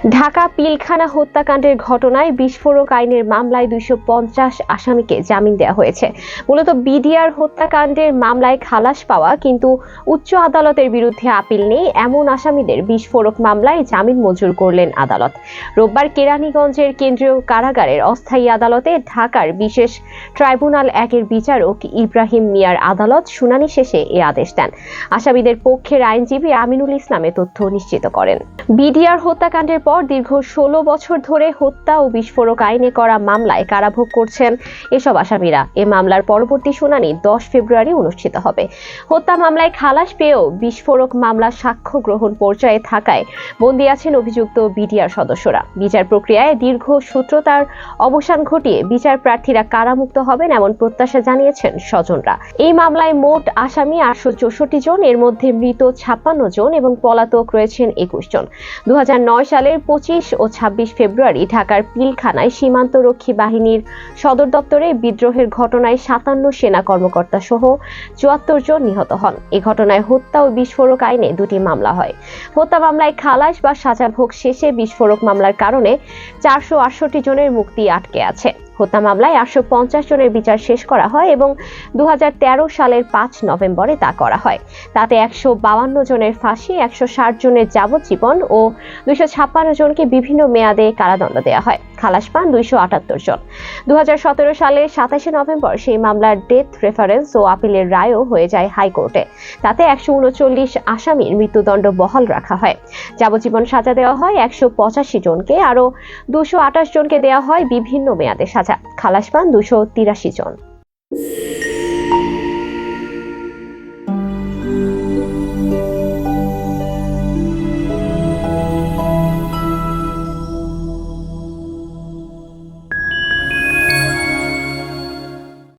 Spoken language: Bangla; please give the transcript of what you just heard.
ঢাকা পিলখানা হত্যাকাণ্ডের ঘটনায় বিস্ফোরক আইনের মামলায় 250 আসামিকে জামিন দেওয়া হয়েছে। মূলত বিডিআর হত্যাকাণ্ডের মামলায় খালাস পাওয়া কিন্তু উচ্চ আদালতের বিরুদ্ধে আপিল নেই এমন আসামিদের বিস্ফোরক মামলায় জামিন মঞ্জুর করলেন আদালত। রোববার কেরানীগঞ্জের কেন্দ্রীয় কারাগারের অস্থায়ী আদালতে ঢাকার বিশেষ ট্রাইব্যুনাল 1-এর বিচারক ইব্রাহিম মিয়ার আদালত শুনানি শেষে এ আদেশ দেন। আসামিদের পক্ষের আইনজীবী আমিনুল ইসলাম তথ্য নিশ্চিত করেন। বিডিআর হত্যাকাণ্ডের পর দীর্ঘ 16 বছর ধরে হত্যা ও বিস্ফোরক আইনে করা মামলায় কারাভোগ করছেন এসব আসামিরা। এ মামলার পরবর্তী শুনানি 10 ফেব্রুয়ারি অনুষ্ঠিত হবে। হত্যা মামলায় খালাস পেয়েও বিস্ফোরক মামলা সাক্ষ্য গ্রহণ পর্যায়ে থাকায় বন্দী আছেন অভিযুক্ত বিডিআর সদস্যরা। বিচার প্রক্রিয়ায় দীর্ঘ সূত্রতার অবসান ঘটিয়ে বিচার প্রার্থীরা কারামুক্ত হবেন এমন প্রত্যাশা জানিয়েছেন স্বজনরা। এই মামলায় মোট আসামি 864 জন, এর মধ্যে মৃত 56 জন এবং পলাতক রয়েছেন 21 জন। 2009 সালের 25 ও 26 ফেব্রুয়ারি ঢাকার পিলখানায় সীমান্তরক্ষী বাহিনীর সদর দপ্তরে বিদ্রোহের ঘটনায় 57 সেনা কর্মকর্তা সহ 74 জন নিহত হন। এ ঘটনায় হত্যা ও বিস্ফোরক আইনে 2টি মামলা হয়। হত্যা মামলায় খালাস বা সাজা ভোগ শেষে বিস্ফোরক মামলার কারণে 468 জনের মুক্তি আটকে আছে। হত্যা মামলায় 850 জনের বিচার শেষ করা হয় এবং 2013 সালের 5 নভেম্বরে তা করা হয়। তাতে 152 জনের ফাঁসি, 160 জনের যাবজ্জীবন ও 256 জনকে বিভিন্ন মেয়াদে কারাদণ্ড দেওয়া হয়। খালাস পান 278 জন। 2017 সালের 27 নভেম্বর সেই মামলার ডেথ রেফারেন্স ও আপিলের রায়ও হয়ে যায় হাইকোর্টে। তাতে 139 আসামির মৃত্যুদণ্ড বহাল রাখা হয়। যাবজ্জীবন সাজা দেওয়া হয় 185 জনকে, আরও 228 জনকে দেওয়া হয় বিভিন্ন মেয়াদে সাজা। খালাস পান 283 জন।